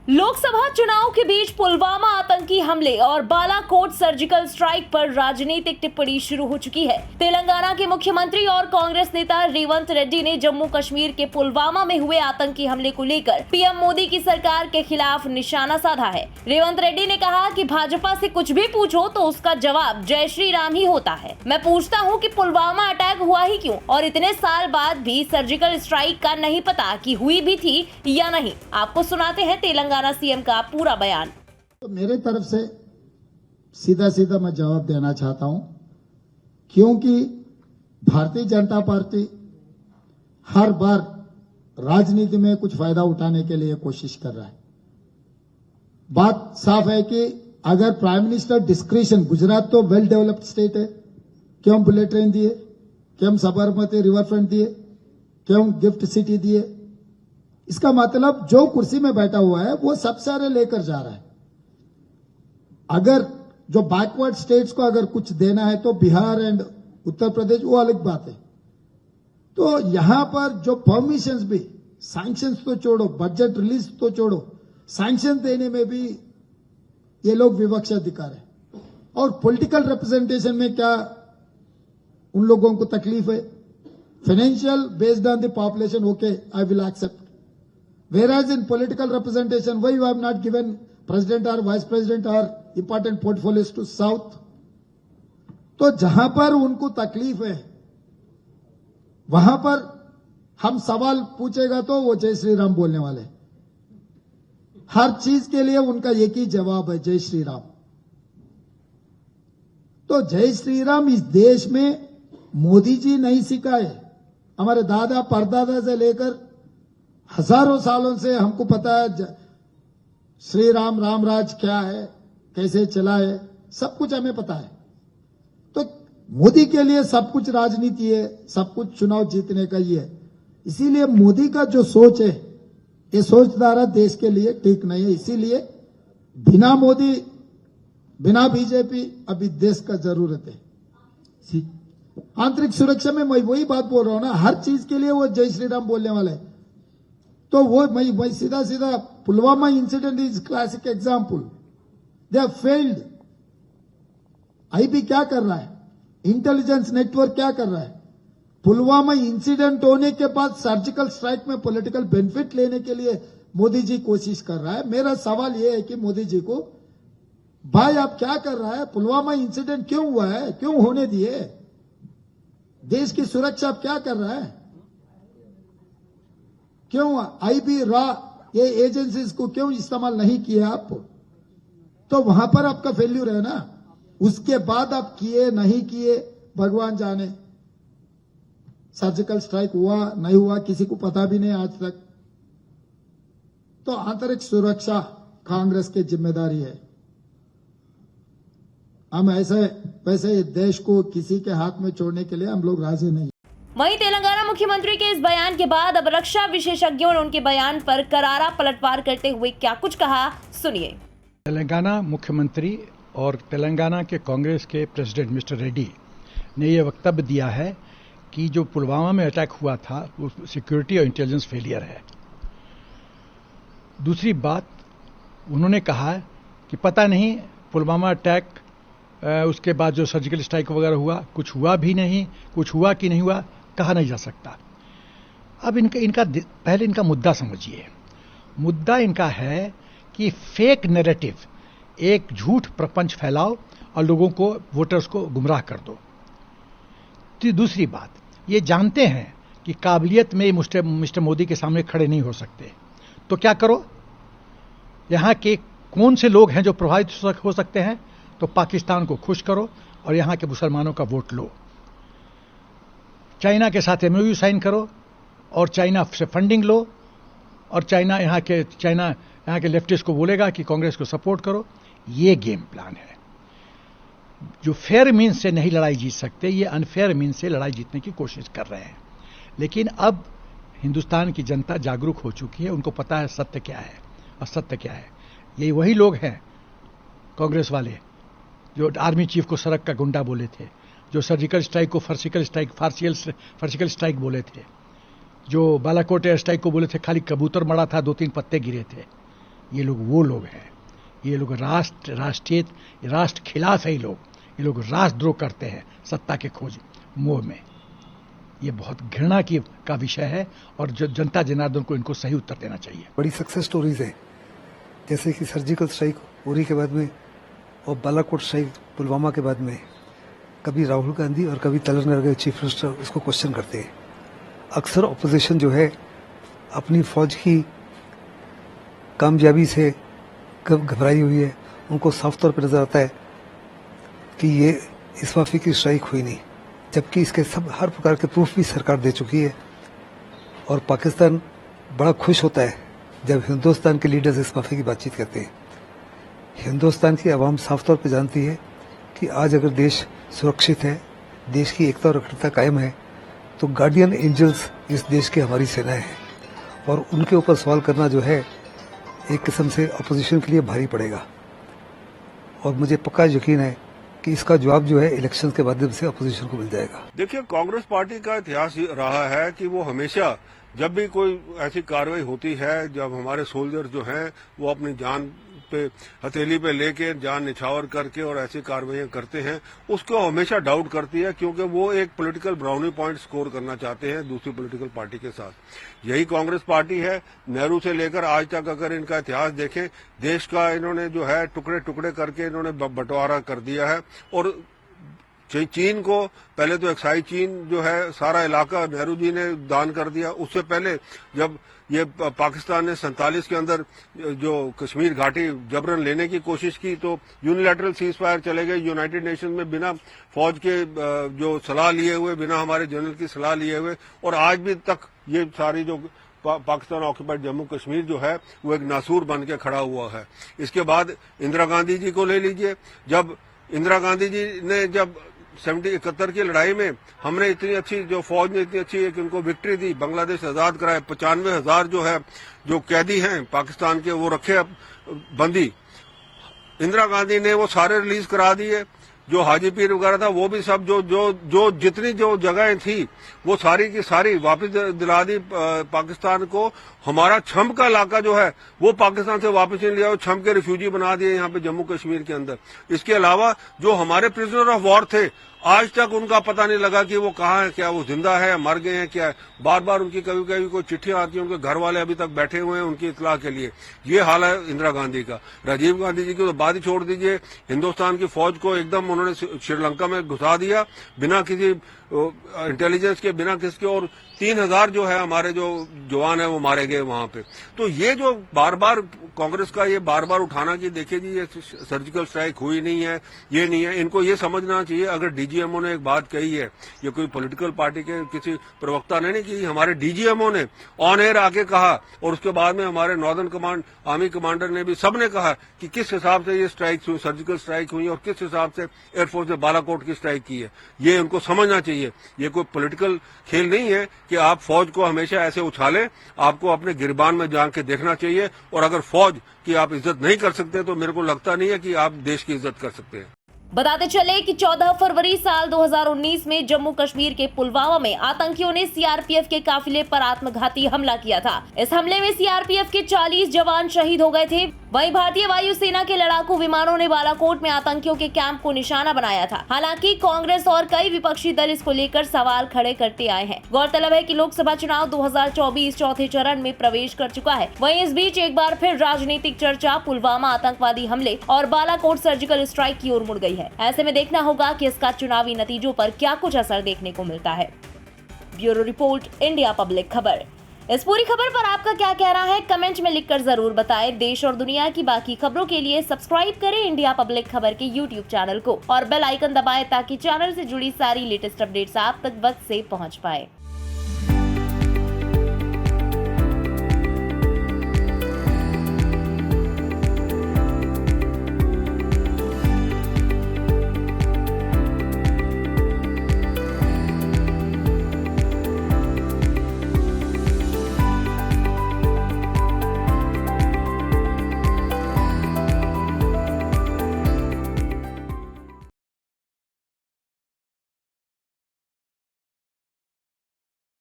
लोकसभा चुनाव के बीच पुलवामा आतंकी हमले और बालाकोट सर्जिकल स्ट्राइक पर राजनीतिक टिप्पणी शुरू हो चुकी है। तेलंगाना के मुख्यमंत्री और कांग्रेस नेता रेवंत रेड्डी ने जम्मू कश्मीर के पुलवामा में हुए आतंकी हमले को लेकर पीएम मोदी की सरकार के खिलाफ निशाना साधा है। रेवंत रेड्डी ने कहा कि भाजपा से कुछ भी पूछो तो उसका जवाब जय श्री राम ही होता है। मैं पूछता हूँ कि पुलवामा अटैक हुआ ही क्यों, और इतने साल बाद भी सर्जिकल स्ट्राइक का नहीं पता कि हुई भी थी या नहीं। आपको सुनाते हैं तेलंगाना सीएम का पूरा बयान। तो मेरे तरफ से सीधा सीधा मैं जवाब देना चाहता हूं, क्योंकि भारतीय जनता पार्टी हर बार राजनीति में कुछ फायदा उठाने के लिए कोशिश कर रहा है। बात साफ है कि अगर प्राइम मिनिस्टर डिस्क्रिशन, गुजरात तो वेल डेवलप्ड स्टेट है, क्यों बुलेट ट्रेन दिए, क्यों साबरमती रिवर फ्रंट दिए, क्यों गिफ्ट सिटी दिए, इसका मतलब जो कुर्सी में बैठा हुआ है वो सब सारे लेकर जा रहा है। अगर जो बैकवर्ड स्टेट्स को अगर कुछ देना है तो बिहार एंड उत्तर प्रदेश, वो अलग बात है। तो यहां पर जो परमिशंस भी, सैंक्शंस तो छोड़ो, बजट रिलीज तो छोड़ो, सैंक्शन देने में भी ये लोग विवक्षा दिखा रहे हैं। और पॉलिटिकल रिप्रेजेंटेशन में क्या उन लोगों को तकलीफ है? Financial based on the population, okay, I will accept. Whereas in political representation, why you have not given president or vice president or important portfolios to South? तो जहां पर उनको तकलीफ है वहां पर हम सवाल पूछेगा तो वो जय श्री राम बोलने वाले। हर चीज के लिए उनका एक ही जवाब है, जय श्री राम। तो जय श्री राम इस देश में मोदी जी नहीं सिखाए, हमारे दादा परदादा से लेकर हजारों सालों से हमको पता है श्री राम, रामराज क्या है, कैसे चला है, सब कुछ हमें पता है। तो मोदी के लिए सब कुछ राजनीति है, सब कुछ चुनाव जीतने का ही है। इसीलिए मोदी का जो सोच है, ये सोचधारा देश के लिए ठीक नहीं है। इसीलिए बिना मोदी, बिना बीजेपी अभी देश का जरूरत है। आंतरिक सुरक्षा में मैं वही बात बोल रहा हूं ना, हर चीज के लिए वो जय श्री राम बोलने वाले। तो वो मैं सीधा सीधा Pulwama incident is classic example. They have failed. IB क्या कर रहा है, इंटेलिजेंस नेटवर्क क्या कर रहा है? पुलवामा इंसिडेंट होने के बाद सर्जिकल स्ट्राइक में पॉलिटिकल बेनिफिट लेने के लिए मोदी जी कोशिश कर रहा है। मेरा सवाल यह है कि मोदी जी को, भाई आप क्या कर रहा है? पुलवामा इंसिडेंट क्यों हुआ है, क्यों होने दिए? देश की सुरक्षा आप क्या कर रहा है? क्यों आईबी, रॉ, ये एजेंसीज को क्यों इस्तेमाल नहीं किया आप? तो वहां पर आपका फेल्यूर है ना। उसके बाद आप किए नहीं किए भगवान जाने। सर्जिकल स्ट्राइक हुआ नहीं हुआ किसी को पता भी नहीं आज तक। तो आंतरिक सुरक्षा कांग्रेस की जिम्मेदारी है। हम ऐसे वैसे देश को किसी के हाथ में छोड़ने के लिए हम लोग राजी नहीं। वहीं तेलंगाना मुख्यमंत्री के इस बयान के बाद अब रक्षा विशेषज्ञों ने उनके बयान पर करारा पलटवार करते हुए क्या कुछ कहा, सुनिए। तेलंगाना मुख्यमंत्री और तेलंगाना के कांग्रेस के प्रेसिडेंट मिस्टर रेड्डी ने यह वक्तव्य दिया है कि जो पुलवामा में अटैक हुआ था वो सिक्योरिटी और इंटेलिजेंस फेलियर है। दूसरी बात, उन्होंने कहा कि पता नहीं पुलवामा अटैक उसके बाद जो सर्जिकल स्ट्राइक वगैरह हुआ, कुछ हुआ भी नहीं, कुछ हुआ कि नहीं हुआ कहा नहीं जा सकता। अब पहले इनका मुद्दा समझिए। मुद्दा इनका है कि फेक नैरेटिव, एक झूठ प्रपंच फैलाओ और लोगों को, वोटर्स को गुमराह कर दो। तो दूसरी बात, ये जानते हैं कि काबिलियत में मिस्टर मोदी के सामने खड़े नहीं हो सकते, तो क्या करो? यहां के कौन से लोग हैं जो प्रभावित हो सकते हैं? तो पाकिस्तान को खुश करो और यहां के मुसलमानों का वोट लो। चाइना के साथ एमओयू साइन करो और चाइना से फंडिंग लो, और चाइना यहाँ के लेफ्टिस्ट को बोलेगा कि कांग्रेस को सपोर्ट करो। ये गेम प्लान है। जो फेयर मीन्स से नहीं लड़ाई जीत सकते, ये अनफेयर मीन्स से लड़ाई जीतने की कोशिश कर रहे हैं। लेकिन अब हिंदुस्तान की जनता जागरूक हो चुकी है, उनको पता है सत्य क्या है और सत्य क्या है। ये वही लोग हैं कांग्रेस वाले जो आर्मी चीफ को सड़क का गुंडा बोले थे, जो सर्जिकल स्ट्राइक को फार्सिकल स्ट्राइक बोले थे, जो बालाकोट एयर स्ट्राइक को बोले थे खाली कबूतर मरा था, 2-3 पत्ते गिरे थे। ये लोग वो लोग हैं, ये लोग राष्ट्र खिलाफ है, ये लोग राष्ट्रद्रोह करते हैं सत्ता के खोज मोह में। ये बहुत घृणा का विषय है और जो जनता जनार्दन को इनको सही उत्तर देना चाहिए। बड़ी सक्सेस स्टोरीज है, जैसे कि सर्जिकल स्ट्राइक उरी के बाद में और बालाकोट स्ट्राइक पुलवामा के बाद में कभी राहुल गांधी और कभी तलरनगर के चीफ मिनिस्टर उसको क्वेश्चन करते हैं। अक्सर ऑपोजिशन जो है अपनी फौज की कामयाबी से कब घबराई हुई है, उनको साफ तौर पर नजर आता है कि ये इस माफी की स्ट्राइक हुई नहीं, जबकि इसके सब हर प्रकार के प्रूफ भी सरकार दे चुकी है। और पाकिस्तान बड़ा खुश होता है जब हिंदुस्तान के लीडर्स इस माफी की बातचीत करते हैं। हिंदुस्तान की आवाम साफ तौर पर जानती है कि आज अगर देश सुरक्षित है, देश की एकता और अखंडता कायम है, तो गार्डियन एंजल्स इस देश की हमारी सेनाएं हैं और उनके ऊपर सवाल करना जो है एक किस्म से अपोजिशन के लिए भारी पड़ेगा। और मुझे पक्का यकीन है कि इसका जवाब जो है इलेक्शन के माध्यम से अपोजिशन को मिल जाएगा। देखिए, कांग्रेस पार्टी का इतिहास रहा है कि वो हमेशा जब भी कोई ऐसी कार्रवाई होती है, जब हमारे सोल्जर जो हैं वो अपनी जान पे हथेली पे लेके जान निछावर करके और ऐसी कार्रवाइयां करते हैं, उसको हमेशा डाउट करती है, क्योंकि वो एक पॉलिटिकल ब्राउनी पॉइंट स्कोर करना चाहते हैं दूसरी पॉलिटिकल पार्टी के साथ। यही कांग्रेस पार्टी है। नेहरू से लेकर आज तक अगर इनका इतिहास देखें, देश का इन्होंने जो है टुकड़े टुकड़े करके इन्होंने बंटवारा कर दिया है। और चीन को पहले तो एक्साई चीन जो है सारा इलाका नेहरू जी ने दान कर दिया। उससे पहले जब ये पाकिस्तान ने 47 के अंदर जो कश्मीर घाटी जबरन लेने की कोशिश की, तो यूनिलैटरल सीज फायर चले गए यूनाइटेड नेशन में बिना फौज के जो सलाह लिए हुए, बिना हमारे जनरल की सलाह लिए हुए। और आज भी तक ये सारी जो पाकिस्तान ऑक्यूपाइड जम्मू कश्मीर जो है वो एक नासूर बन के खड़ा हुआ है। इसके बाद इंदिरा गांधी जी को ले लीजिए। जब इंदिरा गांधी जी ने जब 71 की लड़ाई में हमने इतनी अच्छी जो फौज ने इतनी अच्छी एक उनको विक्ट्री दी, बांग्लादेश आजाद कराए, 95,000 जो है जो कैदी हैं पाकिस्तान के वो रखे बंदी, इंदिरा गांधी ने वो सारे रिलीज करा दिए। जो हाजी पीर वगैरह था वो भी सब जो जितनी जो जगहें थी वो सारी की सारी वापस दिला दी पाकिस्तान को। हमारा छम का इलाका जो है वो पाकिस्तान से वापस नहीं लिया, वो छम के रिफ्यूजी बना दिए यहाँ पे जम्मू कश्मीर के अंदर। इसके अलावा जो हमारे प्रिजनर ऑफ वॉर थे, आज तक उनका पता नहीं लगा कि वो कहाँ है, क्या वो जिंदा है, मर गए हैं, क्या है। बार बार उनकी कभी कभी कोई चिट्ठियां आती हैं, उनके घर वाले अभी तक बैठे हुए हैं उनकी इतला के लिए। ये हाल है इंदिरा गांधी का। राजीव गांधी जी की तो बात ही छोड़ दीजिए, हिंदुस्तान की फौज को एकदम उन्होंने श्रीलंका में घुसा दिया बिना किसी इंटेलिजेंस के, बिना किसके, और 3,000 जो है हमारे जो जवान है वो मारे गए वहां पे। तो ये जो बार बार कांग्रेस का ये बार बार उठाना कि देखिए जी ये सर्जिकल स्ट्राइक हुई नहीं है, ये नहीं है, इनको ये समझना चाहिए। अगर डीजीएमओ ने एक बात कही है, ये कोई पॉलिटिकल पार्टी के किसी प्रवक्ता ने नहीं की, हमारे डीजीएमओ ने ऑन एयर आके कहा, और उसके बाद में हमारे नॉर्दर्न कमांड आर्मी कमांडर ने भी सबने कहा कि किस हिसाब से ये स्ट्राइक हुई, सर्जिकल स्ट्राइक हुई और किस हिसाब से एयरफोर्स ने बालाकोट की स्ट्राइक की है। ये उनको समझना चाहिए। ये कोई पॉलिटिकल खेल नहीं है कि आप फौज को हमेशा ऐसे उछालें। आपको अपने गिरबान में जान के देखना चाहिए, और अगर फौज की आप इज्जत नहीं कर सकते तो मेरे को लगता नहीं है कि आप देश की इज्जत कर सकते हैं। बताते चले कि 14 फरवरी साल 2019 में जम्मू कश्मीर के पुलवामा में आतंकियों ने सीआरपीएफ के काफिले पर आत्मघाती हमला किया था। इस हमले में सीआरपीएफ के 40 जवान शहीद हो गए थे। वहीं भारतीय वायुसेना के लड़ाकू विमानों ने बालाकोट में आतंकियों के कैंप को निशाना बनाया था। हालांकि कांग्रेस और कई विपक्षी दल इसको लेकर सवाल खड़े करते आए हैं। गौरतलब है कि लोकसभा चुनाव 2024 चौथे चरण में प्रवेश कर चुका है। वहीं इस बीच एक बार फिर राजनीतिक चर्चा पुलवामा आतंकवादी हमले और बालाकोट सर्जिकल स्ट्राइक की ओर मुड़ गई है। ऐसे में देखना होगा कि इसका चुनावी नतीजों पर क्या कुछ असर देखने को मिलता है। ब्यूरो रिपोर्ट, इंडिया पब्लिक खबर। इस पूरी खबर पर आपका क्या कहना है कमेंट में लिखकर जरूर बताएं। देश और दुनिया की बाकी खबरों के लिए सब्सक्राइब करें इंडिया पब्लिक खबर के यूट्यूब चैनल को और बेल आइकन दबाएं ताकि चैनल से जुड़ी सारी लेटेस्ट अपडेट्स आप तक वक्त से पहुंच पाए।